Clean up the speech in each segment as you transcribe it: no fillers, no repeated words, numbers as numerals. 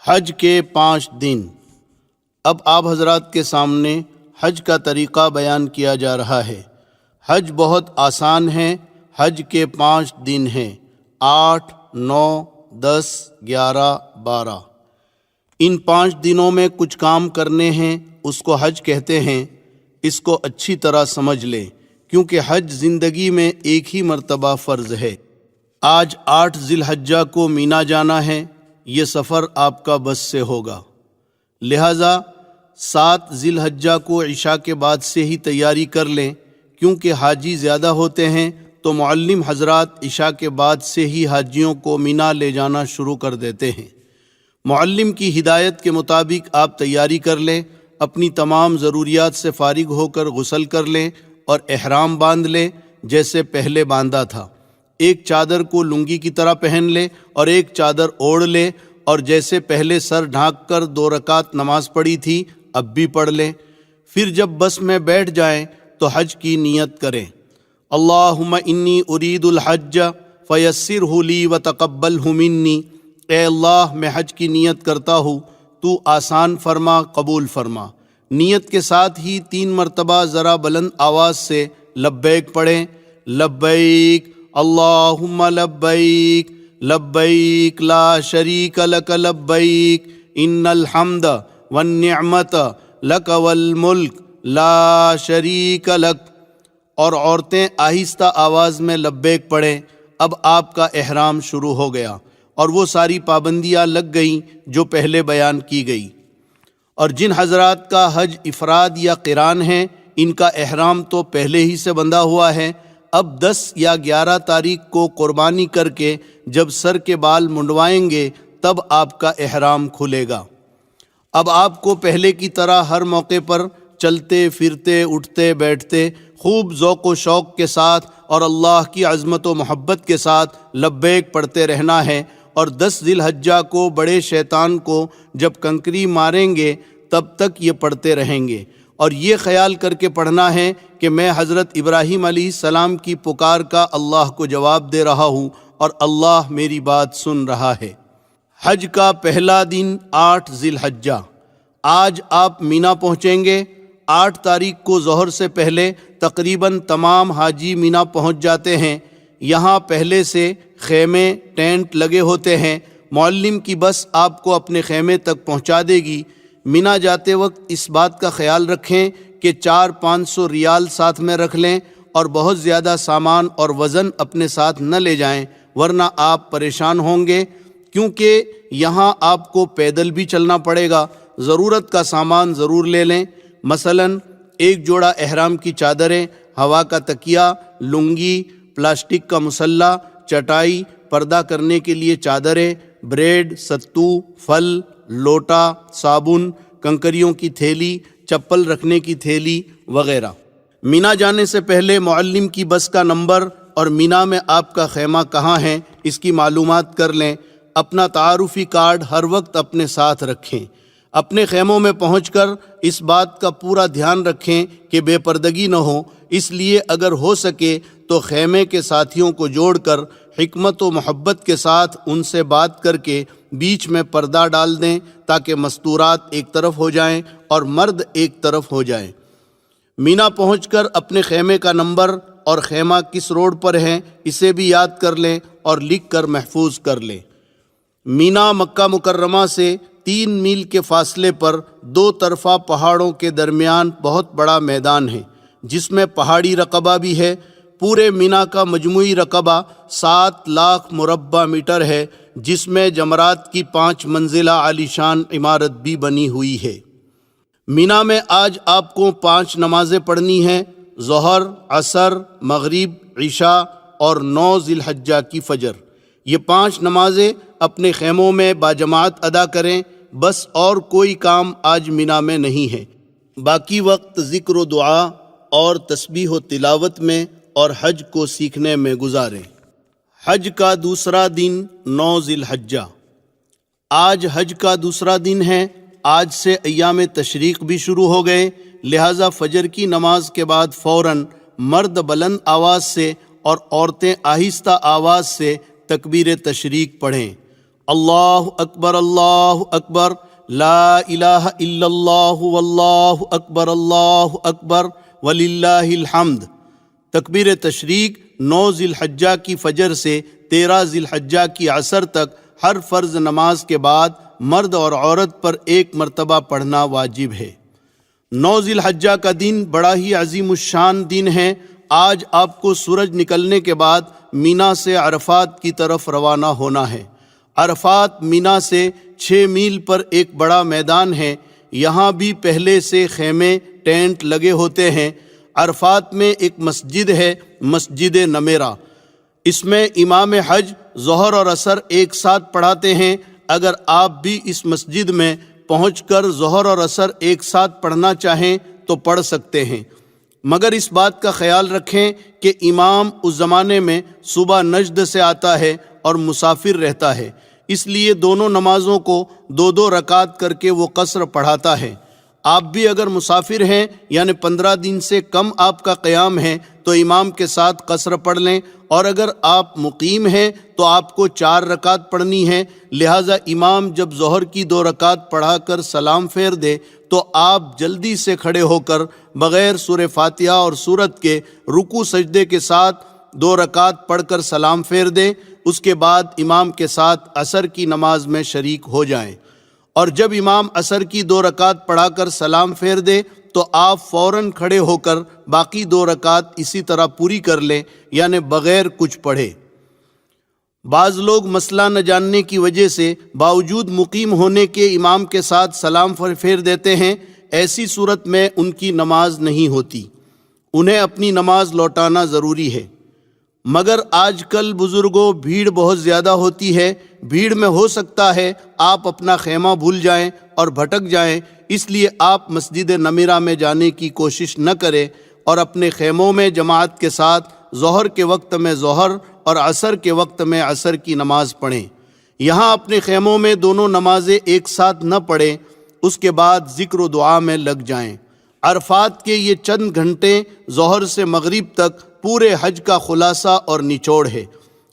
حج کے 5 دن۔ اب آپ حضرات کے سامنے حج کا طریقہ بیان کیا جا رہا ہے۔ حج بہت آسان ہے۔ حج کے 5 دن ہیں، 8، 9، 10، 11، 12۔ ان 5 دنوں میں کچھ کام کرنے ہیں، اس کو حج کہتے ہیں۔ اس کو اچھی طرح سمجھ لیں، کیونکہ حج زندگی میں ایک ہی مرتبہ فرض ہے۔ آج 8 ذی الحجہ کو مینا جانا ہے۔ یہ سفر آپ کا بس سے ہوگا، لہٰذا 7 ذی الحجہ کو عشاء کے بعد سے ہی تیاری کر لیں، کیونکہ حاجی زیادہ ہوتے ہیں تو معلم حضرات عشاء کے بعد سے ہی حاجیوں کو مینا لے جانا شروع کر دیتے ہیں۔ معلم کی ہدایت کے مطابق آپ تیاری کر لیں، اپنی تمام ضروریات سے فارغ ہو کر غسل کر لیں اور احرام باندھ لیں جیسے پہلے باندھا تھا۔ ایک چادر کو لنگی کی طرح پہن لے اور ایک چادر اوڑھ لے، اور جیسے پہلے سر ڈھانک کر 2 رکعت نماز پڑھی تھی اب بھی پڑھ لیں۔ پھر جب بس میں بیٹھ جائیں تو حج کی نیت کریں۔ اللہم انی ارید الحج فیسرہ لی وتقبلہ منی۔ اے اللہ، میں حج کی نیت کرتا ہوں، تو آسان فرما، قبول فرما۔ نیت کے ساتھ ہی 3 مرتبہ ذرا بلند آواز سے لبیک پڑھیں۔ لبیک اللہم لبیک، لبیک لا شریک لک لبیک، ان الحمد والنعمت لک والملک لا شریک لک۔ اور عورتیں آہستہ آواز میں لبیک پڑھیں۔ اب آپ کا احرام شروع ہو گیا اور وہ ساری پابندیاں لگ گئیں جو پہلے بیان کی گئی۔ اور جن حضرات کا حج افراد یا قران ہے، ان کا احرام تو پہلے ہی سے بندھا ہوا ہے۔ اب 10 یا 11 تاریخ کو قربانی کر کے جب سر کے بال منڈوائیں گے تب آپ کا احرام کھلے گا۔ اب آپ کو پہلے کی طرح ہر موقع پر چلتے پھرتے اٹھتے بیٹھتے خوب ذوق و شوق کے ساتھ اور اللہ کی عظمت و محبت کے ساتھ لبیک پڑھتے رہنا ہے۔ اور 10 ذی الحجہ کو بڑے شیطان کو جب کنکری ماریں گے تب تک یہ پڑھتے رہیں گے، اور یہ خیال کر کے پڑھنا ہے کہ میں حضرت ابراہیم علیہ السلام کی پکار کا اللہ کو جواب دے رہا ہوں اور اللہ میری بات سن رہا ہے۔ حج کا پہلا دن 8 ذی الحجہ۔ آج آپ مینا پہنچیں گے۔ 8 تاریخ کو ظہر سے پہلے تقریباً تمام حاجی مینا پہنچ جاتے ہیں۔ یہاں پہلے سے خیمے ٹینٹ لگے ہوتے ہیں۔ معلم کی بس آپ کو اپنے خیمے تک پہنچا دے گی۔ مینا جاتے وقت اس بات کا خیال رکھیں کہ 400-500 ریال ساتھ میں رکھ لیں اور بہت زیادہ سامان اور وزن اپنے ساتھ نہ لے جائیں، ورنہ آپ پریشان ہوں گے، کیونکہ یہاں آپ کو پیدل بھی چلنا پڑے گا۔ ضرورت کا سامان ضرور لے لیں، مثلاً 1 جوڑا احرام کی چادریں، ہوا کا تکیہ، لنگی، پلاسٹک کا مسلح، چٹائی، پردہ کرنے کے لیے چادریں، بریڈ، ستو، پھل، لوٹا، صابن، کنکریوں کی تھیلی، چپل رکھنے کی تھیلی وغیرہ۔ مینا جانے سے پہلے معلم کی بس کا نمبر اور مینا میں آپ کا خیمہ کہاں ہے اس کی معلومات کر لیں۔ اپنا تعارفی کارڈ ہر وقت اپنے ساتھ رکھیں۔ اپنے خیموں میں پہنچ کر اس بات کا پورا دھیان رکھیں کہ بے پردگی نہ ہو، اس لیے اگر ہو سکے تو خیمے کے ساتھیوں کو جوڑ کر حکمت و محبت کے ساتھ ان سے بات کر کے بیچ میں پردہ ڈال دیں تاکہ مستورات ایک طرف ہو جائیں اور مرد ایک طرف ہو جائیں۔ مینا پہنچ کر اپنے خیمے کا نمبر اور خیمہ کس روڈ پر ہے اسے بھی یاد کر لیں اور لکھ کر محفوظ کر لیں۔ مینا مکہ مکرمہ سے 3 میل کے فاصلے پر 2 طرفہ پہاڑوں کے درمیان بہت بڑا میدان ہے، جس میں پہاڑی رقبہ بھی ہے۔ پورے مینا کا مجموعی رقبہ 7 لاکھ مربع میٹر ہے، جس میں جمرات کی 5 منزلہ عالیشان عمارت بھی بنی ہوئی ہے۔ مینا میں آج آپ کو 5 نمازیں پڑھنی ہیں، ظہر، عصر، مغرب، عشاء اور 9 ذی الحجہ کی فجر۔ یہ 5 نمازیں اپنے خیموں میں باجماعت ادا کریں، بس اور کوئی کام آج مینا میں نہیں ہے۔ باقی وقت ذکر و دعا اور تسبیح و تلاوت میں اور حج کو سیکھنے میں گزاریں۔ حج کا دوسرا دن 9 ذی الحجہ۔ آج حج کا دوسرا دن ہے۔ آج سے ایام تشریق بھی شروع ہو گئے، لہٰذا فجر کی نماز کے بعد فوراً مرد بلند آواز سے اور عورتیں آہستہ آواز سے تکبیر تشریق پڑھیں۔ اللہ اکبر لا الہ الا اللہ واللہ اکبر وللہ الحمد۔ تکبیر تشریق 9 ذی الحجہ کی فجر سے 13 ذی الحجہ کی عصر تک ہر فرض نماز کے بعد مرد اور عورت پر 1 مرتبہ پڑھنا واجب ہے۔ 9 ذی الحجہ کا دن بڑا ہی عظیم الشان دن ہے۔ آج آپ کو سورج نکلنے کے بعد مینا سے عرفات کی طرف روانہ ہونا ہے۔ عرفات مینا سے 6 میل پر ایک بڑا میدان ہے۔ یہاں بھی پہلے سے خیمے ٹینٹ لگے ہوتے ہیں۔ عرفات میں ایک مسجد ہے، مسجد نمیرہ۔ اس میں امام حج ظہر اور عصر ایک ساتھ پڑھاتے ہیں۔ اگر آپ بھی اس مسجد میں پہنچ کر ظہر اور عصر ایک ساتھ پڑھنا چاہیں تو پڑھ سکتے ہیں، مگر اس بات کا خیال رکھیں کہ امام اس زمانے میں صبح نجد سے آتا ہے اور مسافر رہتا ہے، اس لیے دونوں نمازوں کو 2 رکعت کر کے وہ قصر پڑھاتا ہے۔ آپ بھی اگر مسافر ہیں یعنی 15 دن سے کم آپ کا قیام ہے تو امام کے ساتھ قصر پڑھ لیں، اور اگر آپ مقیم ہیں تو آپ کو 4 رکعت پڑھنی ہے۔ لہٰذا امام جب ظہر کی 2 رکعت پڑھا کر سلام پھیر دے تو آپ جلدی سے کھڑے ہو کر بغیر سورہ فاتحہ اور سورت کے رکوع سجدے کے ساتھ 2 رکعت پڑھ کر سلام پھیر دیں۔ اس کے بعد امام کے ساتھ عصر کی نماز میں شریک ہو جائیں، اور جب امام عصر کی 2 رکعت پڑھا کر سلام پھیر دے تو آپ فوراً کھڑے ہو کر باقی 2 رکعت اسی طرح پوری کر لیں، یعنی بغیر کچھ پڑھے۔ بعض لوگ مسئلہ نہ جاننے کی وجہ سے باوجود مقیم ہونے کے امام کے ساتھ سلام پھیر دیتے ہیں۔ ایسی صورت میں ان کی نماز نہیں ہوتی، انہیں اپنی نماز لوٹانا ضروری ہے۔ مگر آج کل بزرگوں بھیڑ بہت زیادہ ہوتی ہے، بھیڑ میں ہو سکتا ہے آپ اپنا خیمہ بھول جائیں اور بھٹک جائیں، اس لیے آپ مسجد نمیرہ میں جانے کی کوشش نہ کریں اور اپنے خیموں میں جماعت کے ساتھ ظہر کے وقت میں ظہر اور عصر کے وقت میں عصر کی نماز پڑھیں۔ یہاں اپنے خیموں میں دونوں نمازیں ایک ساتھ نہ پڑھیں، اس کے بعد ذکر و دعا میں لگ جائیں۔ عرفات کے یہ چند گھنٹے ظہر سے مغرب تک پورے حج کا خلاصہ اور نچوڑ ہے۔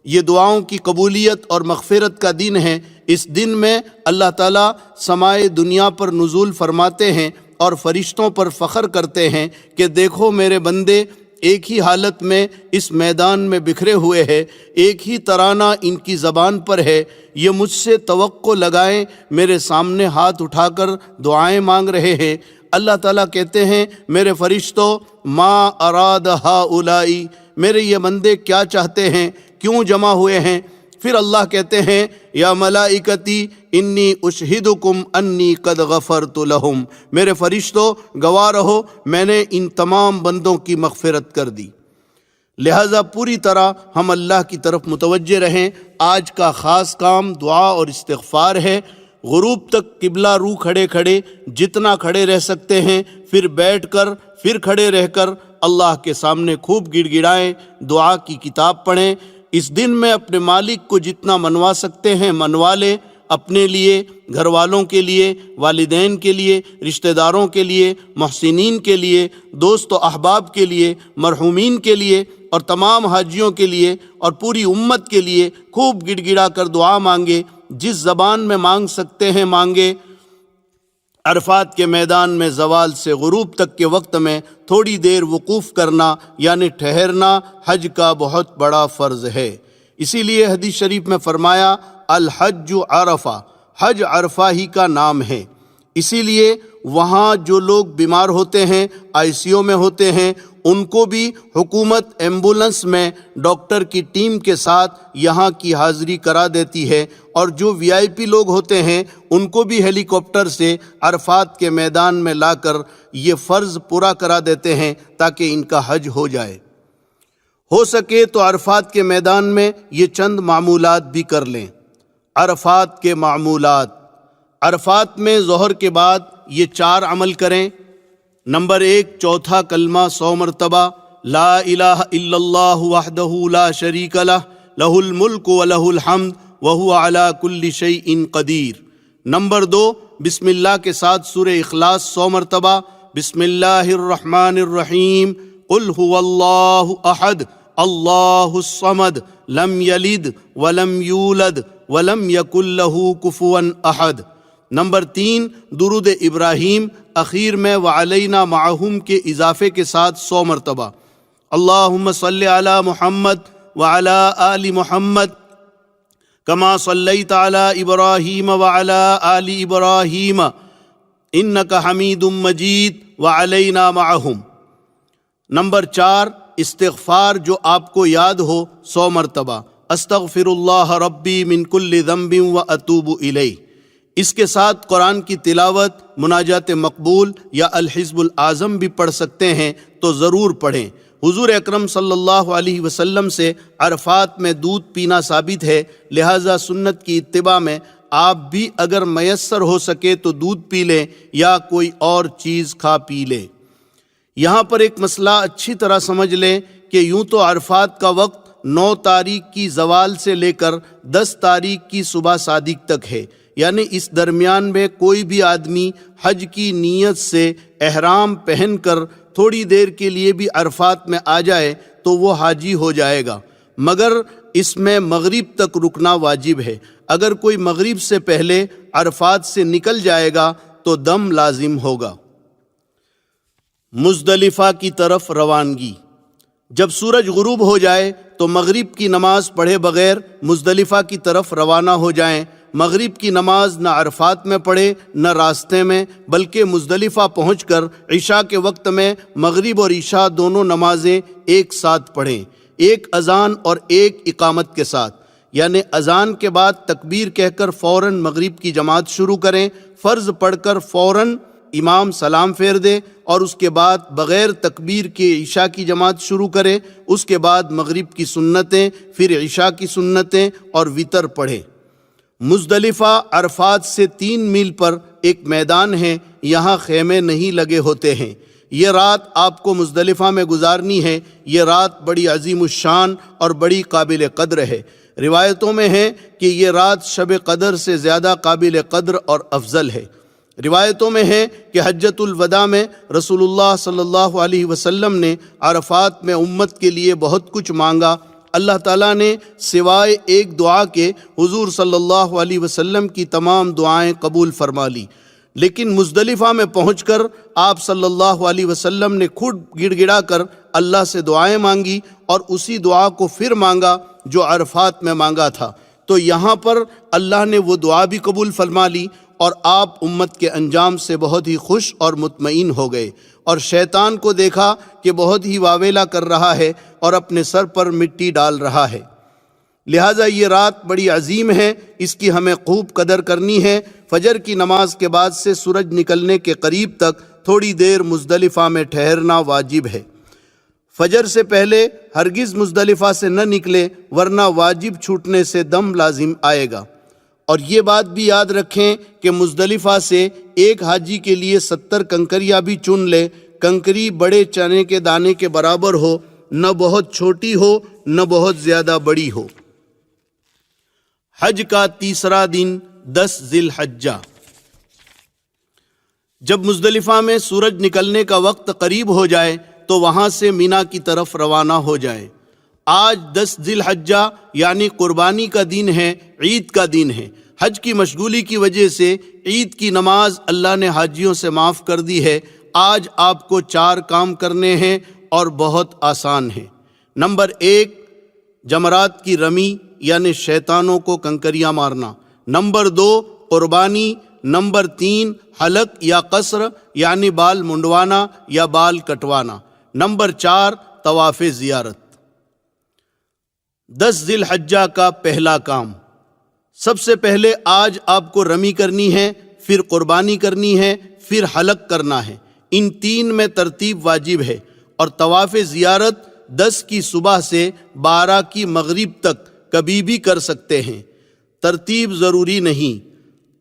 یہ دعاؤں کی قبولیت اور مغفرت کا دن ہے۔ اس دن میں اللہ تعالیٰ سمائے دنیا پر نزول فرماتے ہیں اور فرشتوں پر فخر کرتے ہیں کہ دیکھو میرے بندے ایک ہی حالت میں اس میدان میں بکھرے ہوئے ہیں، ایک ہی ترانہ ان کی زبان پر ہے، یہ مجھ سے توقع لگائیں، میرے سامنے ہاتھ اٹھا کر دعائیں مانگ رہے ہیں۔ اللہ تعالیٰ کہتے ہیں میرے فرشتوں ما اراد ہؤلائی، میرے یہ بندے کیا چاہتے ہیں، کیوں جمع ہوئے ہیں؟ پھر اللہ کہتے ہیں یا ملائکتی انی اشہدکم انی قد غفرت لہم، میرے فرشتوں گواہ رہو میں نے ان تمام بندوں کی مغفرت کر دی۔ لہٰذا پوری طرح ہم اللہ کی طرف متوجہ رہیں۔ آج کا خاص کام دعا اور استغفار ہے۔ غروب تک قبلہ رو کھڑے کھڑے جتنا کھڑے رہ سکتے ہیں، پھر بیٹھ کر، پھر کھڑے رہ کر اللہ کے سامنے خوب گڑ گڑائیں، دعا کی کتاب پڑھیں۔ اس دن میں اپنے مالک کو جتنا منوا سکتے ہیں منوا لیں، اپنے لیے، گھر والوں کے لیے، والدین کے لیے، رشتہ داروں کے لیے، محسنین کے لیے، دوست و احباب کے لیے، مرحومین کے لیے اور تمام حاجیوں کے لیے اور پوری امت کے لیے خوب گڑ گڑا کر دعا مانگے، جس زبان میں مانگ سکتے ہیں مانگے۔ عرفات کے میدان میں زوال سے غروب تک کے وقت میں تھوڑی دیر وقوف کرنا یعنی ٹھہرنا حج کا بہت بڑا فرض ہے۔ اسی لیے حدیث شریف میں فرمایا الحج عرفہ، حج عرفہ ہی کا نام ہے۔ اسی لیے وہاں جو لوگ بیمار ہوتے ہیں، ICU میں ہوتے ہیں، ان کو بھی حکومت ایمبولنس میں ڈاکٹر کی ٹیم کے ساتھ یہاں کی حاضری کرا دیتی ہے، اور جو VIP لوگ ہوتے ہیں ان کو بھی ہیلی کاپٹر سے عرفات کے میدان میں لا کر یہ فرض پورا کرا دیتے ہیں تاکہ ان کا حج ہو جائے۔ ہو سکے تو عرفات کے میدان میں یہ چند معمولات بھی کر لیں۔ عرفات کے معمولات: عرفات میں ظہر کے بعد یہ 4 عمل کریں۔ نمبر 1، چوتھا کلمہ 100 مرتبہ، لا الہ الا اللہ وحدہ لا شریک لہ، لہ الملک ولہ الحمد وہو علی کل شیء قدیر۔ نمبر 2، بسم اللہ کے ساتھ سورہ اخلاص 100 مرتبہ، بسم اللہ الرحمن الرحیم، قل هو اللہ احد اللہ الصمد لم یلد ولم یولد ولم یکن لہ کفوا احد۔ نمبر 3 درود ابراہیم اخیر میں وعلینا معہم کے اضافے کے ساتھ 100 مرتبہ۔ اللہم صلی علی محمد وعلی آل محمد کما صلیت علی ابراہیم وعلی آل ابراہیم انک حمید مجید وعلینا معہم۔ نمبر 4 استغفار جو آپ کو یاد ہو 100 مرتبہ، استغفر اللہ ربی من کل ذنب واتوب الیہ۔ اس کے ساتھ قرآن کی تلاوت، مناجات مقبول یا الحزب الاعظم بھی پڑھ سکتے ہیں تو ضرور پڑھیں۔ حضور اکرم صلی اللہ علیہ وسلم سے عرفات میں دودھ پینا ثابت ہے، لہٰذا سنت کی اتباع میں آپ بھی اگر میسر ہو سکے تو دودھ پی لیں یا کوئی اور چیز کھا پی لیں۔ یہاں پر ایک مسئلہ اچھی طرح سمجھ لیں کہ یوں تو عرفات کا وقت 9 تاریخ کی زوال سے لے کر 10 تاریخ کی صبح صادق تک ہے، یعنی اس درمیان میں کوئی بھی آدمی حج کی نیت سے احرام پہن کر تھوڑی دیر کے لیے بھی عرفات میں آ جائے تو وہ حاجی ہو جائے گا، مگر اس میں مغرب تک رکنا واجب ہے۔ اگر کوئی مغرب سے پہلے عرفات سے نکل جائے گا تو دم لازم ہوگا۔ مزدلفہ کی طرف روانگی۔ جب سورج غروب ہو جائے تو مغرب کی نماز پڑھے بغیر مزدلفہ کی طرف روانہ ہو جائیں۔ مغرب کی نماز نہ عرفات میں پڑھے نہ راستے میں، بلکہ مزدلفہ پہنچ کر عشاء کے وقت میں مغرب اور عشاء دونوں نمازیں ایک ساتھ پڑھیں، ایک اذان اور ایک اقامت کے ساتھ، یعنی اذان کے بعد تکبیر کہہ کر فوراً مغرب کی جماعت شروع کریں، فرض پڑھ کر فوراً امام سلام پھیر دے اور اس کے بعد بغیر تکبیر کے عشاء کی جماعت شروع کرے، اس کے بعد مغرب کی سنتیں، پھر عشاء کی سنتیں اور وتر پڑھے۔ مزدلفہ عرفات سے 3 میل پر ایک میدان ہے، یہاں خیمے نہیں لگے ہوتے ہیں۔ یہ رات آپ کو مزدلفہ میں گزارنی ہے۔ یہ رات بڑی عظیم الشان اور بڑی قابل قدر ہے۔ روایتوں میں ہے کہ یہ رات شب قدر سے زیادہ قابل قدر اور افضل ہے۔ روایتوں میں ہے کہ حجۃ الوداع میں رسول اللہ صلی اللہ علیہ وسلم نے عرفات میں امت کے لیے بہت کچھ مانگا۔ اللہ تعالیٰ نے سوائے ایک دعا کے حضور صلی اللہ علیہ وسلم کی تمام دعائیں قبول فرما لی، لیکن مزدلفہ میں پہنچ کر آپ صلی اللہ علیہ وسلم نے خود گڑ گڑا کر اللہ سے دعائیں مانگی اور اسی دعا کو پھر مانگا جو عرفات میں مانگا تھا، تو یہاں پر اللہ نے وہ دعا بھی قبول فرما لی اور آپ امت کے انجام سے بہت ہی خوش اور مطمئن ہو گئے، اور شیطان کو دیکھا کہ بہت ہی واویلا کر رہا ہے اور اپنے سر پر مٹی ڈال رہا ہے۔ لہٰذا یہ رات بڑی عظیم ہے، اس کی ہمیں خوب قدر کرنی ہے۔ فجر کی نماز کے بعد سے سورج نکلنے کے قریب تک تھوڑی دیر مزدلفہ میں ٹھہرنا واجب ہے۔ فجر سے پہلے ہرگز مزدلفہ سے نہ نکلے، ورنہ واجب چھوٹنے سے دم لازم آئے گا۔ اور یہ بات بھی یاد رکھیں کہ مزدلفہ سے ایک حاجی کے لیے 70 کنکریاں بھی چن لے۔ کنکری بڑے چنے کے دانے کے برابر ہو، نہ بہت چھوٹی ہو نہ بہت زیادہ بڑی ہو۔ حج کا تیسرا دن 10 ذی الحجہ۔ جب مزدلفہ میں سورج نکلنے کا وقت قریب ہو جائے تو وہاں سے مینا کی طرف روانہ ہو جائیں۔ آج 10 ذی الحجہ یعنی قربانی کا دن ہے، عید کا دن ہے۔ حج کی مشغولی کی وجہ سے عید کی نماز اللہ نے حاجیوں سے معاف کر دی ہے۔ آج آپ کو 4 کام کرنے ہیں اور بہت آسان ہیں۔ نمبر 1 جمرات کی رمی یعنی شیطانوں کو کنکریاں مارنا۔ نمبر 2 قربانی۔ نمبر 3 حلق یا قصر یعنی بال منڈوانا یا بال کٹوانا۔ نمبر 4 طواف زیارت۔ 10 ذی الحجہ کا پہلا کام، سب سے پہلے آج آپ کو رمی کرنی ہے، پھر قربانی کرنی ہے، پھر حلق کرنا ہے۔ ان 3 میں ترتیب واجب ہے، اور طواف زیارت 10 کی صبح سے 12 کی مغرب تک کبھی بھی کر سکتے ہیں، ترتیب ضروری نہیں۔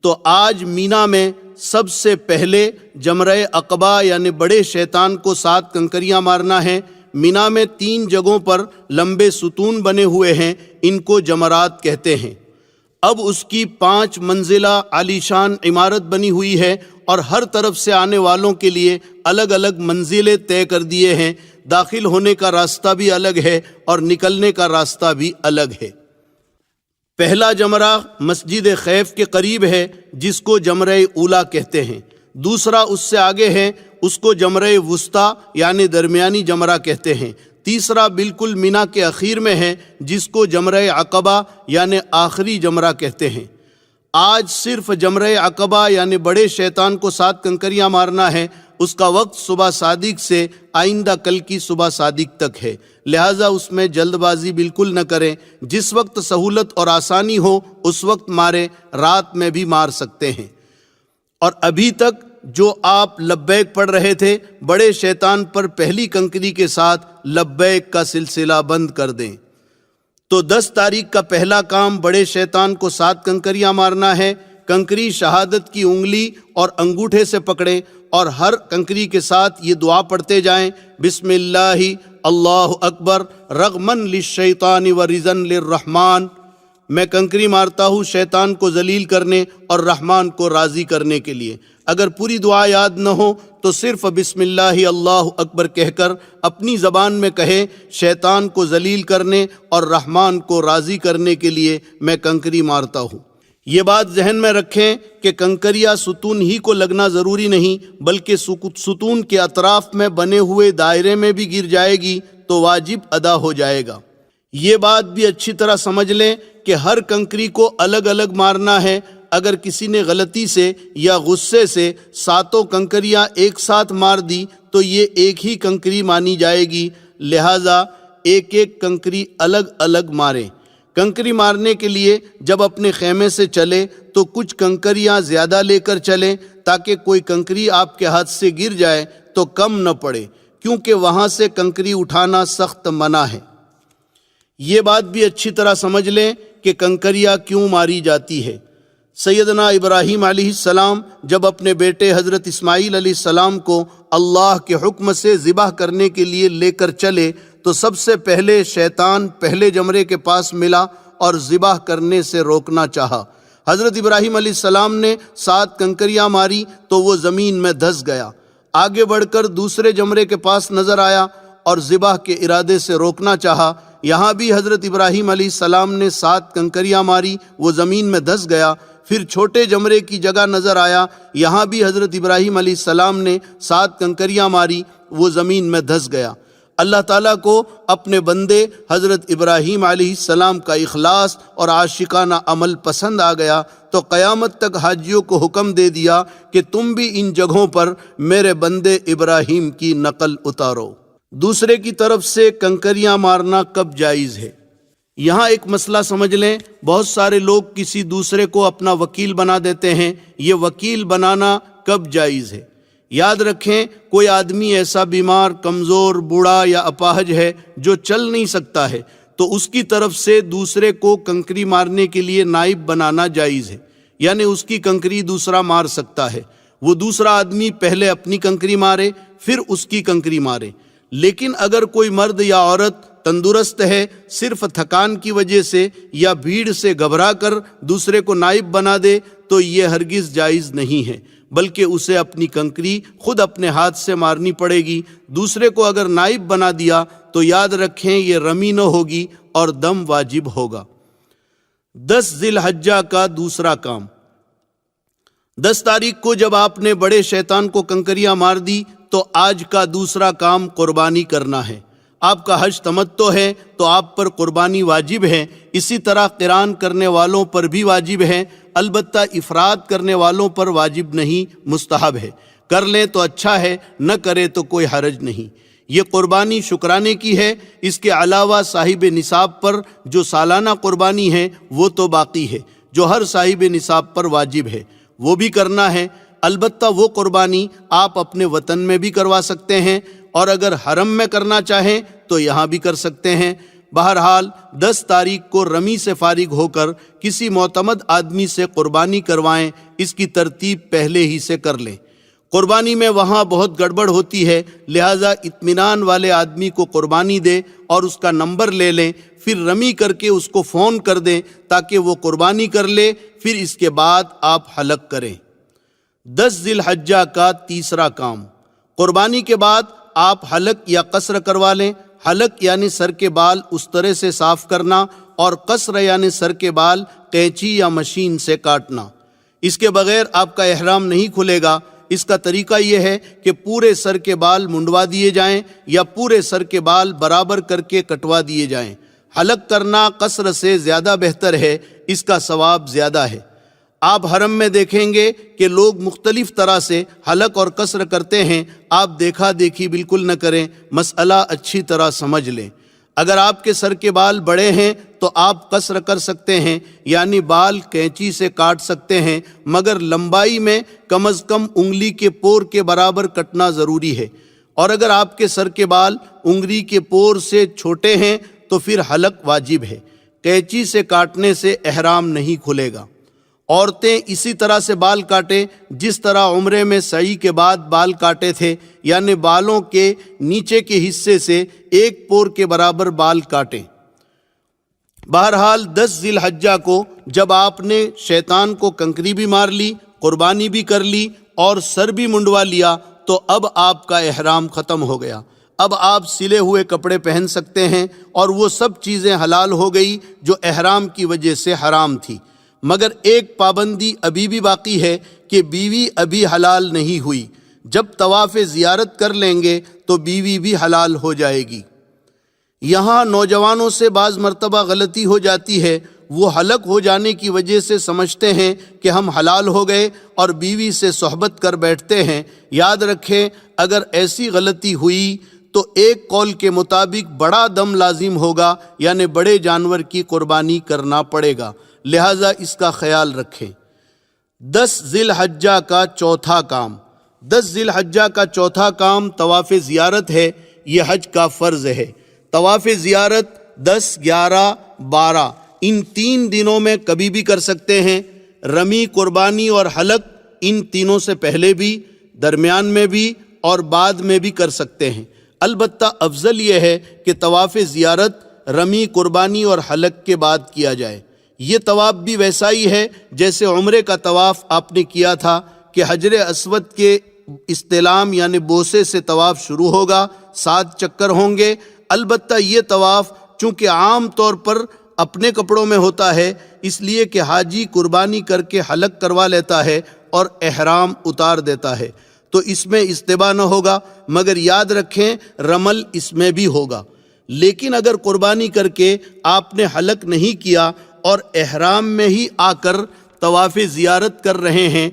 تو آج مینا میں سب سے پہلے جمرہ عقبہ یعنی بڑے شیطان کو 7 کنکریاں مارنا ہے۔ مینا میں 3 جگہوں پر لمبے ستون بنے ہوئے ہیں، ان کو جمرات کہتے ہیں۔ اب اس کی 5 منزلہ عالیشان عمارت بنی ہوئی ہے اور ہر طرف سے آنے والوں کے لیے الگ الگ منزلیں طے کر دیے ہیں۔ داخل ہونے کا راستہ بھی الگ ہے اور نکلنے کا راستہ بھی الگ ہے۔ پہلا جمرہ مسجد خیف کے قریب ہے جس کو جمرہ اولا کہتے ہیں، دوسرا اس سے آگے ہے، اس کو جمرہ وسطیٰ یعنی درمیانی جمرہ کہتے ہیں، تیسرا بالکل مینا کے اخیر میں ہے جس کو جمرہ عقبہ یعنی آخری جمرہ کہتے ہیں۔ آج صرف جمرہ عقبہ یعنی بڑے شیطان کو 7 کنکریاں مارنا ہے، اس کا وقت صبح صادق سے آئندہ کل کی صبح صادق تک ہے، لہٰذا اس میں جلد بازی بالکل نہ کریں، جس وقت سہولت اور آسانی ہو اس وقت ماریں، رات میں بھی مار سکتے ہیں۔ اور ابھی تک جو آپ لبیک پڑھ رہے تھے، بڑے شیطان پر پہلی کنکری کے ساتھ لبیک کا سلسلہ بند کر دیں۔ تو 10 تاریخ کا پہلا کام بڑے شیطان کو 7 کنکریاں مارنا ہے۔ کنکری شہادت کی انگلی اور انگوٹھے سے پکڑیں اور ہر کنکری کے ساتھ یہ دعا پڑھتے جائیں، بسم اللہ اللہ اکبر رغمن للشیطان ورضن للرحمن۔ میں کنکری مارتا ہوں شیطان کو ذلیل کرنے اور رحمان کو راضی کرنے کے لیے۔ اگر پوری دعا یاد نہ ہو تو صرف بسم اللہ اللہ اکبر کہہ کر اپنی زبان میں کہیں، شیطان کو ذلیل کرنے اور رحمان کو راضی کرنے کے لیے میں کنکری مارتا ہوں۔ یہ بات ذہن میں رکھیں کہ کنکریاں ستون ہی کو لگنا ضروری نہیں، بلکہ ستون کے اطراف میں بنے ہوئے دائرے میں بھی گر جائے گی تو واجب ادا ہو جائے گا۔ یہ بات بھی اچھی طرح سمجھ لیں کہ ہر کنکری کو الگ الگ مارنا ہے۔ اگر کسی نے غلطی سے یا غصے سے 7 کنکریاں ایک ساتھ مار دی تو یہ ایک ہی کنکری مانی جائے گی، لہٰذا ایک ایک کنکری الگ الگ ماریں۔ کنکری مارنے کے لیے جب اپنے خیمے سے چلے تو کچھ کنکریاں زیادہ لے کر چلیں تاکہ کوئی کنکری آپ کے ہاتھ سے گر جائے تو کم نہ پڑے، کیونکہ وہاں سے کنکری اٹھانا سخت منع ہے۔ یہ بات بھی اچھی طرح سمجھ لیں کہ کنکریاں کیوں ماری جاتی ہے۔ سیدنا ابراہیم علیہ السلام جب اپنے بیٹے حضرت اسماعیل علیہ السلام کو اللہ کے حکم سے ذبح کرنے کے لیے لے کر چلے تو سب سے پہلے شیطان پہلے جمرے کے پاس ملا اور ذبح کرنے سے روکنا چاہا۔ حضرت ابراہیم علیہ السلام نے 7 کنکریاں ماری تو وہ زمین میں دھس گیا۔ آگے بڑھ کر دوسرے جمرے کے پاس نظر آیا اور ذبح کے ارادے سے روکنا چاہا۔ یہاں بھی حضرت ابراہیم علیہ السلام نے 7 کنکریاں ماری، وہ زمین میں دھس گیا۔ پھر چھوٹے جمرے کی جگہ نظر آیا، یہاں بھی حضرت ابراہیم علیہ السلام نے 7 کنکریاں ماری، وہ زمین میں دھس گیا۔ اللہ تعالیٰ کو اپنے بندے حضرت ابراہیم علیہ السلام کا اخلاص اور عاشقانہ عمل پسند آ گیا تو قیامت تک حاجیوں کو حکم دے دیا کہ تم بھی ان جگہوں پر میرے بندے ابراہیم کی نقل اتارو۔ دوسرے کی طرف سے کنکریاں مارنا کب جائز ہے؟ یہاں ایک مسئلہ سمجھ لیں، بہت سارے لوگ کسی دوسرے کو اپنا وکیل بنا دیتے ہیں، یہ وکیل بنانا کب جائز ہے؟ یاد رکھیں، کوئی آدمی ایسا بیمار، کمزور، بوڑھا یا اپاہج ہے جو چل نہیں سکتا ہے تو اس کی طرف سے دوسرے کو کنکری مارنے کے لیے نائب بنانا جائز ہے، یعنی اس کی کنکری دوسرا مار سکتا ہے۔ وہ دوسرا آدمی پہلے اپنی کنکری مارے پھر اس کی کنکری مارے۔ لیکن اگر کوئی مرد یا عورت تندرست ہے، صرف تھکان کی وجہ سے یا بھیڑ سے گھبرا کر دوسرے کو نائب بنا دے تو یہ ہرگز جائز نہیں ہے، بلکہ اسے اپنی کنکری خود اپنے ہاتھ سے مارنی پڑے گی۔ دوسرے کو اگر نائب بنا دیا تو یاد رکھیں یہ رمی نہ ہوگی اور دم واجب ہوگا۔ 10 ذی الحجہ کا دوسرا کام۔ 10 تاریخ کو جب آپ نے بڑے شیطان کو کنکریاں مار دی تو آج کا دوسرا کام قربانی کرنا ہے۔ آپ کا حج تمتع ہے تو آپ پر قربانی واجب ہے، اسی طرح قران کرنے والوں پر بھی واجب ہے، البتہ افراد کرنے والوں پر واجب نہیں، مستحب ہے۔ کر لیں تو اچھا ہے، نہ کرے تو کوئی حرج نہیں۔ یہ قربانی شکرانے کی ہے، اس کے علاوہ صاحب نصاب پر جو سالانہ قربانی ہے وہ تو باقی ہے، جو ہر صاحب نصاب پر واجب ہے، وہ بھی کرنا ہے۔ البتہ وہ قربانی آپ اپنے وطن میں بھی کروا سکتے ہیں، اور اگر حرم میں کرنا چاہیں تو یہاں بھی کر سکتے ہیں۔ بہرحال 10 تاریخ کو رمی سے فارغ ہو کر کسی معتمد آدمی سے قربانی کروائیں، اس کی ترتیب پہلے ہی سے کر لیں۔ قربانی میں وہاں بہت گڑبڑ ہوتی ہے، لہٰذا اطمینان والے آدمی کو قربانی دیں اور اس کا نمبر لے لیں، پھر رمی کر کے اس کو فون کر دیں تاکہ وہ قربانی کر لے، پھر اس کے بعد آپ حلق کریں۔ 10 ذی الحجہ کا تیسرا کام۔ قربانی کے بعد آپ حلق یا قصر کروا لیں۔ حلق یعنی سر کے بال اس طرح سے صاف کرنا اور قصر یعنی سر کے بال قینچی یا مشین سے کاٹنا۔ اس کے بغیر آپ کا احرام نہیں کھلے گا۔ اس کا طریقہ یہ ہے کہ پورے سر کے بال منڈوا دیے جائیں یا پورے سر کے بال برابر کر کے کٹوا دیے جائیں۔ حلق کرنا قصر سے زیادہ بہتر ہے، اس کا ثواب زیادہ ہے۔ آپ حرم میں دیکھیں گے کہ لوگ مختلف طرح سے حلق اور قصر کرتے ہیں۔ آپ دیکھا دیکھی بالکل نہ کریں، مسئلہ اچھی طرح سمجھ لیں۔ اگر آپ کے سر کے بال بڑے ہیں تو آپ قصر کر سکتے ہیں، یعنی بال قینچی سے کاٹ سکتے ہیں، مگر لمبائی میں کم از کم انگلی کے پور کے برابر کٹنا ضروری ہے۔ اور اگر آپ کے سر کے بال انگلی کے پور سے چھوٹے ہیں تو پھر حلق واجب ہے۔ قینچی سے کاٹنے سے احرام نہیں کھلے گا۔ عورتیں اسی طرح سے بال کاٹیں جس طرح عمرے میں سعی کے بعد بال کاٹے تھے، یعنی بالوں کے نیچے کے حصے سے ایک پور کے برابر بال کاٹیں۔ بہرحال 10 ذی الحجہ کو جب آپ نے شیطان کو کنکری بھی مار لی، قربانی بھی کر لی اور سر بھی منڈوا لیا تو اب آپ کا احرام ختم ہو گیا۔ اب آپ سلے ہوئے کپڑے پہن سکتے ہیں اور وہ سب چیزیں حلال ہو گئی جو احرام کی وجہ سے حرام تھی۔ مگر ایک پابندی ابھی بھی باقی ہے کہ بیوی ابھی حلال نہیں ہوئی۔ جب طواف زیارت کر لیں گے تو بیوی بھی حلال ہو جائے گی۔ یہاں نوجوانوں سے بعض مرتبہ غلطی ہو جاتی ہے، وہ حلق ہو جانے کی وجہ سے سمجھتے ہیں کہ ہم حلال ہو گئے اور بیوی سے صحبت کر بیٹھتے ہیں۔ یاد رکھیں، اگر ایسی غلطی ہوئی تو ایک قول کے مطابق بڑا دم لازم ہوگا، یعنی بڑے جانور کی قربانی کرنا پڑے گا، لہٰذا اس کا خیال رکھیں۔ 10 ذی الحجہ کا چوتھا کام 10 ذی الحجہ کا چوتھا کام طواف زیارت ہے۔ یہ حج کا فرض ہے۔ طواف زیارت 10، 11، 12 ان 3 دنوں میں کبھی بھی کر سکتے ہیں۔ رمی، قربانی اور حلق ان تینوں سے پہلے بھی، درمیان میں بھی اور بعد میں بھی کر سکتے ہیں۔ البتہ افضل یہ ہے کہ طواف زیارت رمی، قربانی اور حلق کے بعد کیا جائے۔ یہ طواف بھی ویسا ہی ہے جیسے عمرے کا طواف آپ نے کیا تھا کہ حجر اسود کے استلام یعنی بوسے سے طواف شروع ہوگا، 7 چکر ہوں گے۔ البتہ یہ طواف چونکہ عام طور پر اپنے کپڑوں میں ہوتا ہے، اس لیے کہ حاجی قربانی کر کے حلق کروا لیتا ہے اور احرام اتار دیتا ہے، تو اس میں استباح نہ ہوگا، مگر یاد رکھیں رمل اس میں بھی ہوگا۔ لیکن اگر قربانی کر کے آپ نے حلق نہیں کیا اور احرام میں ہی آ کر طواف زیارت کر رہے ہیں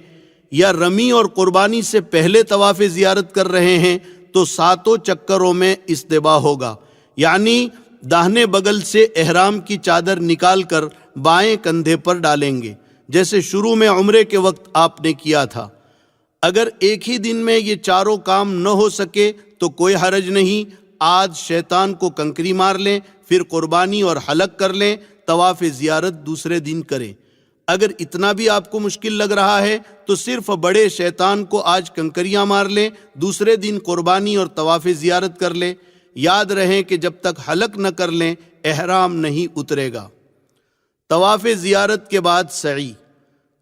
یا رمی اور قربانی سے پہلے طواف زیارت کر رہے ہیں تو 7 چکروں میں استباح ہوگا، یعنی داہنے بغل سے احرام کی چادر نکال کر بائیں کندھے پر ڈالیں گے، جیسے شروع میں عمرے کے وقت آپ نے کیا تھا۔ اگر ایک ہی دن میں یہ چاروں کام نہ ہو سکے تو کوئی حرج نہیں، آج شیطان کو کنکری مار لیں، پھر قربانی اور حلق کر لیں، طواف زیارت دوسرے دن کریں۔ اگر اتنا بھی آپ کو مشکل لگ رہا ہے تو صرف بڑے شیطان کو آج کنکریاں مار لیں، دوسرے دن قربانی اور طواف زیارت کر لیں۔ یاد رہیں کہ جب تک حلق نہ کر لیں احرام نہیں اترے گا۔ طواف زیارت کے بعد سعی۔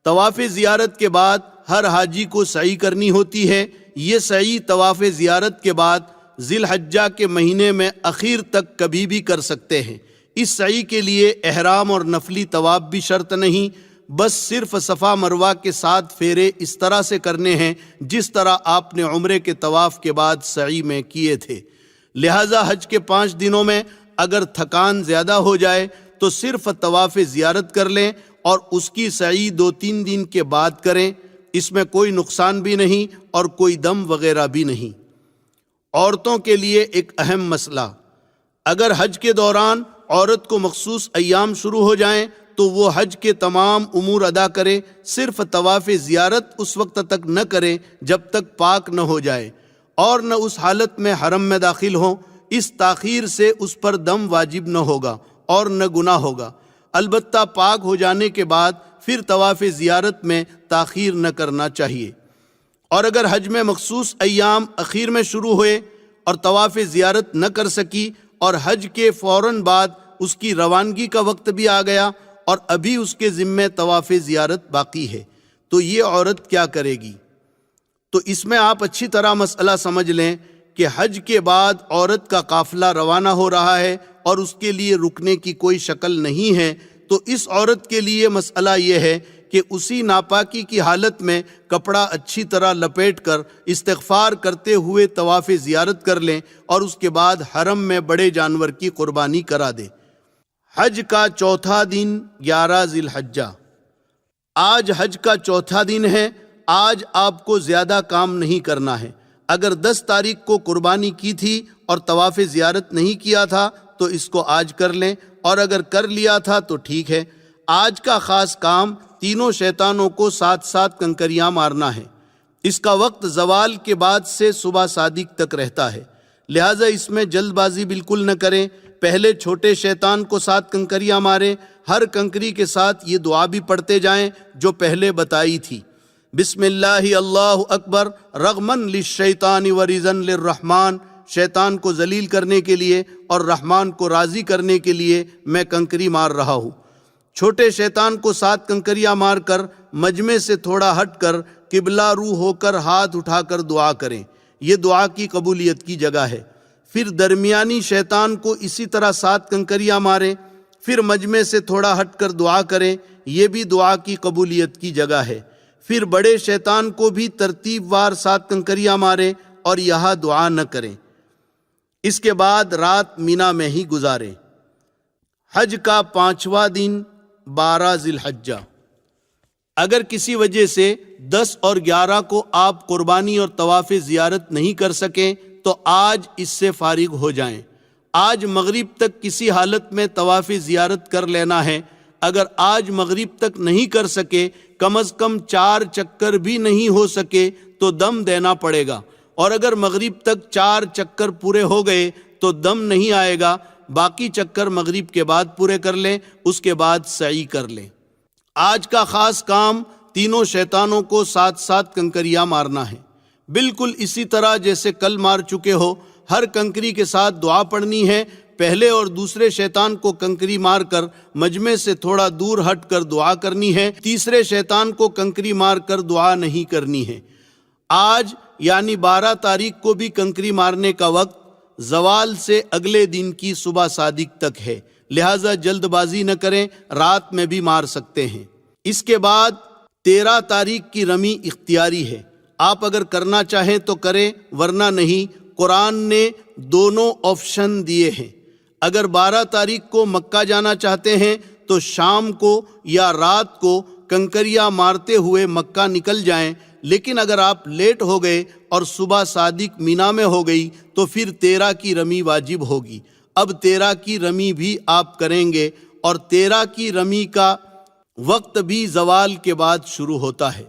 طواف زیارت کے بعد ہر حاجی کو سعی کرنی ہوتی ہے۔ یہ سعی طواف زیارت کے بعد ذی الحجہ کے مہینے میں اخیر تک کبھی بھی کر سکتے ہیں۔ اس سعی کے لیے احرام اور نفلی طواف بھی شرط نہیں، بس صرف صفا مروہ کے 7 پھیرے اس طرح سے کرنے ہیں جس طرح آپ نے عمرے کے طواف کے بعد سعی میں کیے تھے۔ لہٰذا حج کے 5 دنوں میں اگر تھکان زیادہ ہو جائے تو صرف طواف زیارت کر لیں اور اس کی سعی 2-3 دن کے بعد کریں، اس میں کوئی نقصان بھی نہیں اور کوئی دم وغیرہ بھی نہیں۔ عورتوں کے لیے ایک اہم مسئلہ، اگر حج کے دوران عورت کو مخصوص ایام شروع ہو جائیں تو وہ حج کے تمام امور ادا کرے، صرف طواف زیارت اس وقت تک نہ کرے جب تک پاک نہ ہو جائے اور نہ اس حالت میں حرم میں داخل ہوں۔ اس تاخیر سے اس پر دم واجب نہ ہوگا اور نہ گناہ ہوگا، البتہ پاک ہو جانے کے بعد پھر طواف زیارت میں تاخیر نہ کرنا چاہیے۔ اور اگر حج میں مخصوص ایام اخیر میں شروع ہوئے اور طواف زیارت نہ کر سکی اور حج کے فوراً بعد اس کی روانگی کا وقت بھی آ گیا اور ابھی اس کے ذمے طواف زیارت باقی ہے تو یہ عورت کیا کرے گی؟ تو اس میں آپ اچھی طرح مسئلہ سمجھ لیں کہ حج کے بعد عورت کا قافلہ روانہ ہو رہا ہے اور اس کے لیے رکنے کی کوئی شکل نہیں ہے، تو اس عورت کے لیے مسئلہ یہ ہے کہ اسی ناپاکی کی حالت میں کپڑا اچھی طرح لپیٹ کر استغفار کرتے ہوئے طواف زیارت کر لیں اور اس کے بعد حرم میں بڑے جانور کی قربانی کرا دیں۔ حج کا چوتھا دن 11 ذی الحجہ۔ آج حج کا چوتھا دن ہے۔ آج آپ کو زیادہ کام نہیں کرنا ہے۔ اگر 10 تاریخ کو قربانی کی تھی اور طواف زیارت نہیں کیا تھا تو اس کو آج کر لیں، اور اگر کر لیا تھا تو ٹھیک ہے۔ آج کا خاص کام تینوں شیطانوں کو 7 کنکریاں مارنا ہے۔ اس کا وقت زوال کے بعد سے صبح صادق تک رہتا ہے، لہٰذا اس میں جلد بازی بالکل نہ کریں۔ پہلے چھوٹے شیطان کو 7 کنکریاں ماریں۔ ہر کنکری کے ساتھ یہ دعا بھی پڑھتے جائیں جو پہلے بتائی تھی، بسم اللہ اللہ اکبر رغمن للشیطان ورزن للرحمن۔ شیطان کو ذلیل کرنے کے لیے اور رحمان کو راضی کرنے کے لیے میں کنکری مار رہا ہوں۔ چھوٹے شیطان کو 7 کنکریاں مار کر مجمع سے تھوڑا ہٹ کر قبلہ رو ہو کر ہاتھ اٹھا کر دعا کریں، یہ دعا کی قبولیت کی جگہ ہے۔ پھر درمیانی شیطان کو اسی طرح 7 کنکریاں ماریں، پھر مجمع سے تھوڑا ہٹ کر دعا کریں، یہ بھی دعا کی قبولیت کی جگہ ہے۔ پھر بڑے شیطان کو بھی ترتیب وار 7 کنکریاں ماریں اور یہاں دعا نہ کریں۔ اس کے بعد رات مینا میں ہی گزاریں۔ حج کا 5واں دن 12 ذی الحجہ۔ اگر کسی وجہ سے 10 اور 11 کو آپ قربانی اور طواف زیارت نہیں کر سکیں تو آج اس سے فارغ ہو جائیں۔ آج مغرب تک کسی حالت میں طواف زیارت کر لینا ہے۔ اگر آج مغرب تک نہیں کر سکے، کم از کم 4 چکر بھی نہیں ہو سکے تو دم دینا پڑے گا، اور اگر مغرب تک 4 چکر پورے ہو گئے تو دم نہیں آئے گا۔ باقی چکر مغرب کے بعد پورے کر لیں، اس کے بعد سعی کر لیں۔ آج کا خاص کام تینوں شیطانوں کو 7 کنکریاں مارنا ہے، بالکل اسی طرح جیسے کل مار چکے ہو۔ ہر کنکری کے ساتھ دعا پڑھنی ہے۔ پہلے اور دوسرے شیطان کو کنکری مار کر مجمع سے تھوڑا دور ہٹ کر دعا کرنی ہے، تیسرے شیطان کو کنکری مار کر دعا نہیں کرنی ہے۔ آج یعنی 12 تاریخ کو بھی کنکری مارنے کا وقت زوال سے اگلے دن کی صبح صادق تک ہے، لہٰذا جلد بازی نہ کریں، رات میں بھی مار سکتے ہیں۔ اس کے بعد 13 تاریخ کی رمی اختیاری ہے، آپ اگر کرنا چاہیں تو کریں ورنہ نہیں۔ قرآن نے دونوں آپشن دیے ہیں۔ اگر 12 تاریخ کو مکہ جانا چاہتے ہیں تو شام کو یا رات کو کنکریاں مارتے ہوئے مکہ نکل جائیں، لیکن اگر آپ لیٹ ہو گئے اور صبح صادق مینا میں ہو گئی تو پھر 13 کی رمی واجب ہوگی۔ اب 13 کی رمی بھی آپ کریں گے، اور 13 کی رمی کا وقت بھی زوال کے بعد شروع ہوتا ہے،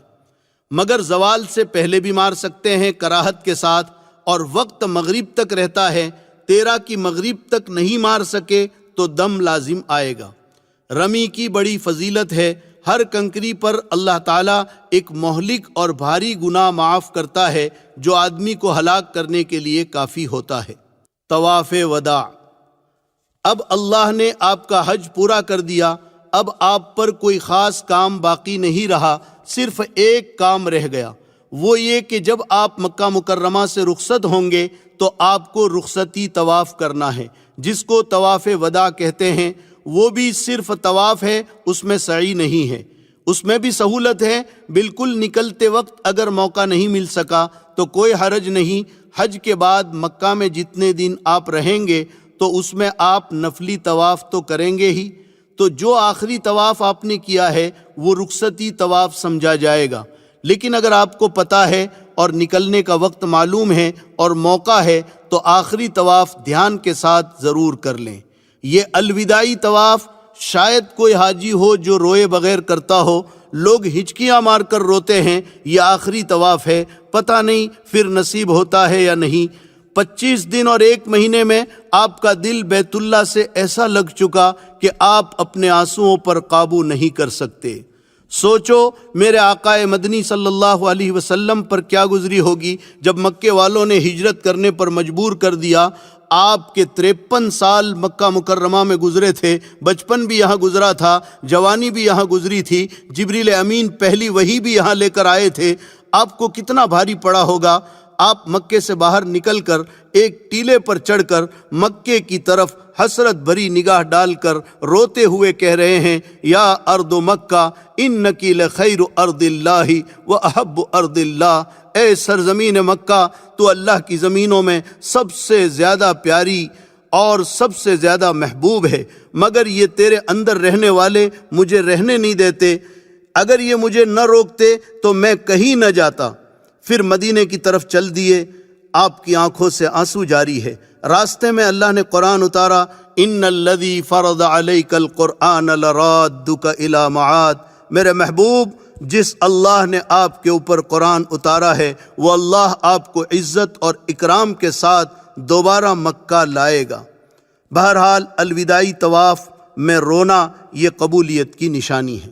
مگر زوال سے پہلے بھی مار سکتے ہیں کراہت کے ساتھ، اور وقت مغرب تک رہتا ہے۔ 13 کی مغرب تک نہیں مار سکے تو دم لازم آئے گا۔ رمی کی بڑی فضیلت ہے۔ ہر کنکری پر اللہ تعالیٰ ایک مہلک اور بھاری گناہ معاف کرتا ہے جو آدمی کو ہلاک کرنے کے لیے کافی ہوتا ہے۔ طواف وداع۔ اب اللہ نے آپ کا حج پورا کر دیا، اب آپ پر کوئی خاص کام باقی نہیں رہا، صرف ایک کام رہ گیا، وہ یہ کہ جب آپ مکہ مکرمہ سے رخصت ہوں گے تو آپ کو رخصتی طواف کرنا ہے، جس کو طواف وداع کہتے ہیں۔ وہ بھی صرف طواف ہے، اس میں سعی نہیں ہے۔ اس میں بھی سہولت ہے، بالکل نکلتے وقت اگر موقع نہیں مل سکا تو کوئی حرج نہیں۔ حج کے بعد مکہ میں جتنے دن آپ رہیں گے تو اس میں آپ نفلی طواف تو کریں گے ہی، تو جو آخری طواف آپ نے کیا ہے وہ رخصتی طواف سمجھا جائے گا۔ لیکن اگر آپ کو پتہ ہے اور نکلنے کا وقت معلوم ہے اور موقع ہے تو آخری طواف دھیان کے ساتھ ضرور کر لیں۔ یہ الوداعی طواف شاید کوئی حاجی ہو جو روئے بغیر کرتا ہو، لوگ ہچکیاں مار کر روتے ہیں، یہ آخری طواف ہے، پتہ نہیں پھر نصیب ہوتا ہے یا نہیں۔ 25 دن اور 1 مہینے میں آپ کا دل بیت اللہ سے ایسا لگ چکا کہ آپ اپنے آنسوؤں پر قابو نہیں کر سکتے۔ سوچو میرے آقا مدنی صلی اللہ علیہ وسلم پر کیا گزری ہوگی جب مکے والوں نے ہجرت کرنے پر مجبور کر دیا۔ آپ کے 53 سال مکہ مکرمہ میں گزرے تھے، بچپن بھی یہاں گزرا تھا، جوانی بھی یہاں گزری تھی، جبریل امین پہلی وحی بھی یہاں لے کر آئے تھے۔ آپ کو کتنا بھاری پڑا ہوگا۔ آپ مکے سے باہر نکل کر ایک ٹیلے پر چڑھ کر مکے کی طرف حسرت بھری نگاہ ڈال کر روتے ہوئے کہہ رہے ہیں، یا ارض مکہ انکی لخیر ارض اللہ و احب ارض اللہ، اے سرزمین مکہ تو اللہ کی زمینوں میں سب سے زیادہ پیاری اور سب سے زیادہ محبوب ہے، مگر یہ تیرے اندر رہنے والے مجھے رہنے نہیں دیتے، اگر یہ مجھے نہ روکتے تو میں کہیں نہ جاتا۔ پھر مدینے کی طرف چل دیے، آپ کی آنکھوں سے آنسو جاری ہے۔ راستے میں اللہ نے قرآن اتارا، ان الذی فرض علیک القرآن لرادک الی معاد، میرے محبوب جس اللہ نے آپ کے اوپر قرآن اتارا ہے وہ اللہ آپ کو عزت اور اکرام کے ساتھ دوبارہ مکہ لائے گا۔ بہرحال الوداعی طواف میں رونا یہ قبولیت کی نشانی ہے۔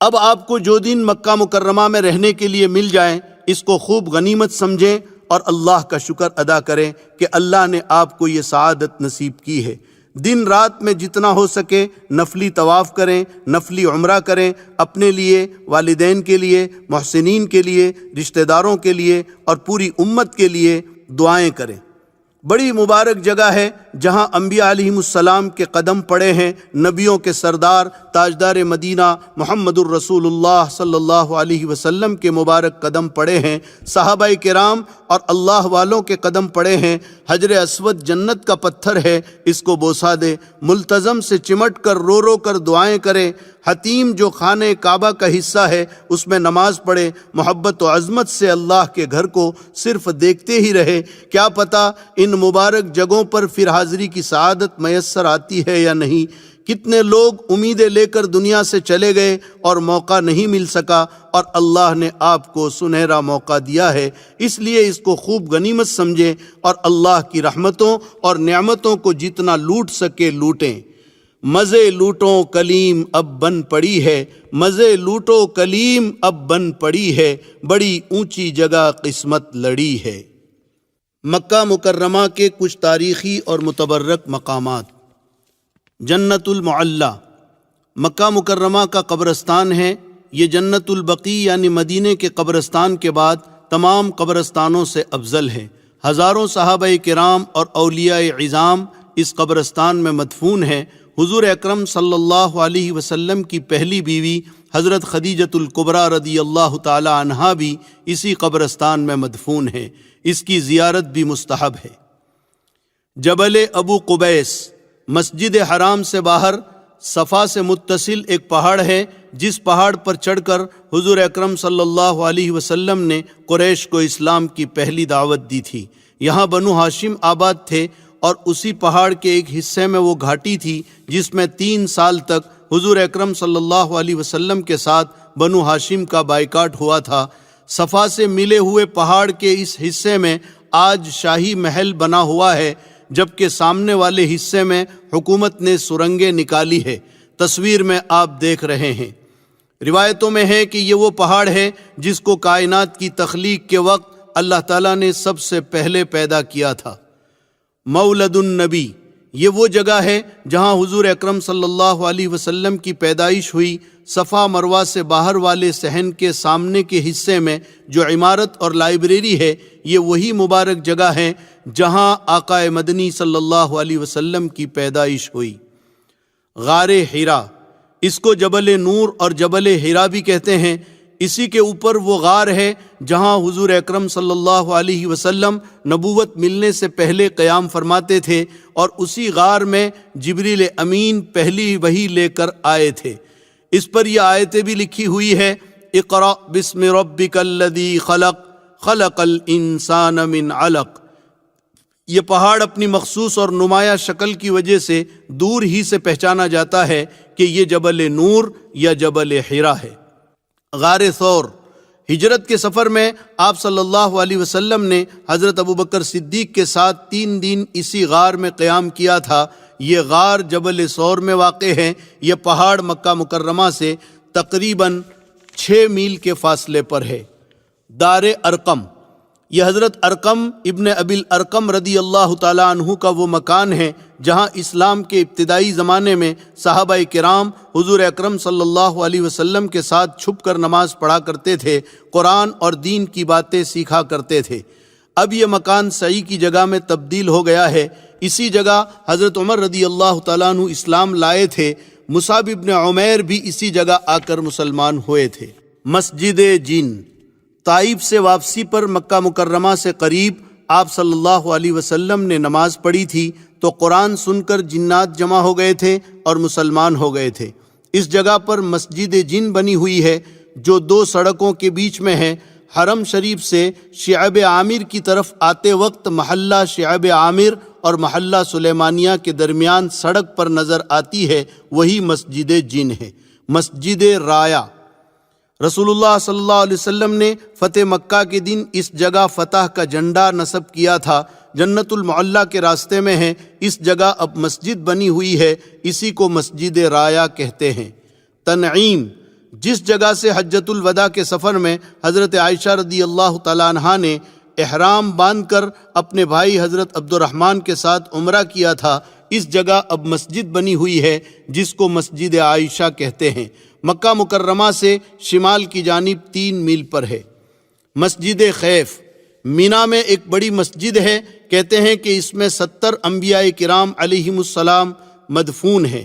اب آپ کو جو دن مکہ مکرمہ میں رہنے کے لیے مل جائیں اس کو خوب غنیمت سمجھیں اور اللہ کا شکر ادا کریں کہ اللہ نے آپ کو یہ سعادت نصیب کی ہے۔ دن رات میں جتنا ہو سکے نفلی طواف کریں، نفلی عمرہ کریں، اپنے لیے، والدین کے لیے، محسنین کے لیے، رشتہ داروں کے لیے اور پوری امت کے لیے دعائیں کریں۔ بڑی مبارک جگہ ہے جہاں انبیاء علیہم السلام کے قدم پڑے ہیں، نبیوں کے سردار تاجدار مدینہ محمد الرسول اللہ صلی اللہ علیہ وسلم کے مبارک قدم پڑے ہیں، صحابہ کرام اور اللہ والوں کے قدم پڑے ہیں۔ حجر اسود جنت کا پتھر ہے، اس کو بوسا دے، ملتزم سے چمٹ کر رو رو کر دعائیں کرے۔ حتیم جو خانہ کعبہ کا حصہ ہے اس میں نماز پڑھے، محبت و عظمت سے اللہ کے گھر کو صرف دیکھتے ہی رہے، کیا پتہ ان مبارک جگہوں پر پھر حاضری کی سعادت میسر آتی ہے یا نہیں۔ کتنے لوگ امیدیں لے کر دنیا سے چلے گئے اور موقع نہیں مل سکا، اور اللہ نے آپ کو سنہرا موقع دیا ہے، اس لیے اس کو خوب غنیمت سمجھیں اور اللہ کی رحمتوں اور نعمتوں کو جتنا لوٹ سکے لوٹیں۔ مزے لوٹوں کلیم اب بن پڑی ہے، مزے لوٹو کلیم اب بن پڑی ہے، بڑی اونچی جگہ قسمت لڑی ہے۔ مکہ مکرمہ کے کچھ تاریخی اور متبرک مقامات۔ جنت المعلی مکہ مکرمہ کا قبرستان ہے، یہ جنت البقیع یعنی مدینے کے قبرستان کے بعد تمام قبرستانوں سے افضل ہے۔ ہزاروں صحابہ کرام اور اولیاء عظام اس قبرستان میں مدفون ہیں۔ حضور اکرم صلی اللہ علیہ وسلم کی پہلی بیوی حضرت خدیجۃ الکبریٰ رضی اللہ تعالی عنہا بھی اسی قبرستان میں مدفون ہے، اس کی زیارت بھی مستحب ہے۔ جبل ابو قبیس مسجد حرام سے باہر صفا سے متصل ایک پہاڑ ہے، جس پہاڑ پر چڑھ کر حضور اکرم صلی اللہ علیہ وسلم نے قریش کو اسلام کی پہلی دعوت دی تھی۔ یہاں بنو ہاشم آباد تھے اور اسی پہاڑ کے ایک حصے میں وہ گھاٹی تھی جس میں 3 سال تک حضور اکرم صلی اللہ علیہ وسلم کے ساتھ بنو ہاشم کا بائیکاٹ ہوا تھا۔ صفا سے ملے ہوئے پہاڑ کے اس حصے میں آج شاہی محل بنا ہوا ہے، جبکہ سامنے والے حصے میں حکومت نے سرنگیں نکالی ہے، تصویر میں آپ دیکھ رہے ہیں۔ روایتوں میں ہے کہ یہ وہ پہاڑ ہے جس کو کائنات کی تخلیق کے وقت اللہ تعالیٰ نے سب سے پہلے پیدا کیا تھا۔ مولد النبی یہ وہ جگہ ہے جہاں حضور اکرم صلی اللہ علیہ وسلم کی پیدائش ہوئی۔ صفا مروہ سے باہر والے صحن کے سامنے کے حصے میں جو عمارت اور لائبریری ہے، یہ وہی مبارک جگہ ہے جہاں آقا مدنی صلی اللہ علیہ وسلم کی پیدائش ہوئی۔ غار حرا، اس کو جبل نور اور جبل حرا بھی کہتے ہیں۔ اسی کے اوپر وہ غار ہے جہاں حضور اکرم صلی اللہ علیہ وسلم نبوت ملنے سے پہلے قیام فرماتے تھے، اور اسی غار میں جبریل امین پہلی وحی لے کر آئے تھے۔ اس پر یہ آیتیں بھی لکھی ہوئی ہے، اقرأ بسم ربک الذی خلق خلق الانسان من علق۔ یہ پہاڑ اپنی مخصوص اور نمایاں شکل کی وجہ سے دور ہی سے پہچانا جاتا ہے کہ یہ جبل نور یا جبل حرا ہے۔ غار ثور، ہجرت کے سفر میں آپ صلی اللہ علیہ وسلم نے حضرت ابوبکر صدیق کے ساتھ 3 دن اسی غار میں قیام کیا تھا۔ یہ غار جبل ثور میں واقع ہے۔ یہ پہاڑ مکہ مکرمہ سے تقریباً 6 میل کے فاصلے پر ہے۔ دار ارقم، یہ حضرت ارقم ابن ابی الارقم رضی اللہ تعالیٰ عنہ کا وہ مکان ہے جہاں اسلام کے ابتدائی زمانے میں صحابہ کرام حضور اکرم صلی اللہ علیہ وسلم کے ساتھ چھپ کر نماز پڑھا کرتے تھے، قرآن اور دین کی باتیں سیکھا کرتے تھے۔ اب یہ مکان سعی کی جگہ میں تبدیل ہو گیا ہے۔ اسی جگہ حضرت عمر رضی اللہ تعالیٰ عنہ اسلام لائے تھے۔ مصعب ابن عمیر بھی اسی جگہ آ کر مسلمان ہوئے تھے۔ مسجد جن، طائف سے واپسی پر مکہ مکرمہ سے قریب آپ صلی اللہ علیہ وسلم نے نماز پڑھی تھی تو قرآن سن کر جنات جمع ہو گئے تھے اور مسلمان ہو گئے تھے۔ اس جگہ پر مسجد جن بنی ہوئی ہے جو 2 سڑکوں کے بیچ میں ہے۔ حرم شریف سے شعب عامر کی طرف آتے وقت محلہ شعب عامر اور محلہ سلیمانیہ کے درمیان سڑک پر نظر آتی ہے، وہی مسجد جن ہے۔ مسجد رایا، رسول اللہ صلی اللہ علیہ وسلم نے فتح مکہ کے دن اس جگہ فتح کا جھنڈا نصب کیا تھا۔ جنت المعلی کے راستے میں ہے۔ اس جگہ اب مسجد بنی ہوئی ہے، اسی کو مسجد رایا کہتے ہیں۔ تنعیم، جس جگہ سے حجۃ الوداع کے سفر میں حضرت عائشہ رضی اللہ تعالیٰ عنہا نے احرام باندھ کر اپنے بھائی حضرت عبد الرحمن کے ساتھ عمرہ کیا تھا، اس جگہ اب مسجد بنی ہوئی ہے جس کو مسجد عائشہ کہتے ہیں۔ مکہ مکرمہ سے شمال کی جانب 3 میل پر ہے۔ مسجد خیف، مینا میں ایک بڑی مسجد ہے۔ کہتے ہیں کہ اس میں 70 انبیاء کرام علیہم السلام مدفون ہیں۔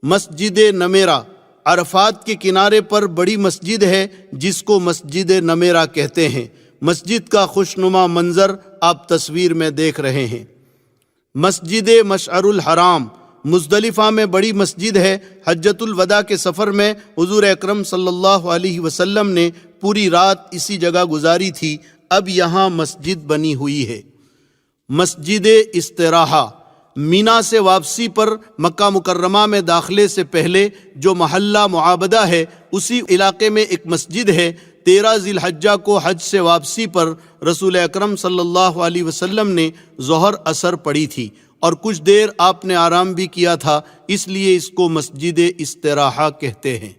مسجد نمیرہ، عرفات کے کنارے پر بڑی مسجد ہے جس کو مسجد نمیرہ کہتے ہیں۔ مسجد کا خوشنما منظر آپ تصویر میں دیکھ رہے ہیں۔ مسجد مشعر الحرام، مزدلفہ میں بڑی مسجد ہے۔ حجۃ الوداع کے سفر میں حضور اکرم صلی اللہ علیہ وسلم نے پوری رات اسی جگہ گزاری تھی، اب یہاں مسجد بنی ہوئی ہے۔ مسجد استراحہ، مینا سے واپسی پر مکہ مکرمہ میں داخلے سے پہلے جو محلہ معابدہ ہے اسی علاقے میں ایک مسجد ہے۔ 13 ذی الحجہ کو حج سے واپسی پر رسول اکرم صلی اللہ علیہ وسلم نے ظہر عصر پڑھی تھی اور کچھ دیر آپ نے آرام بھی کیا تھا، اس لیے اس کو مسجد استراحہ کہتے ہیں۔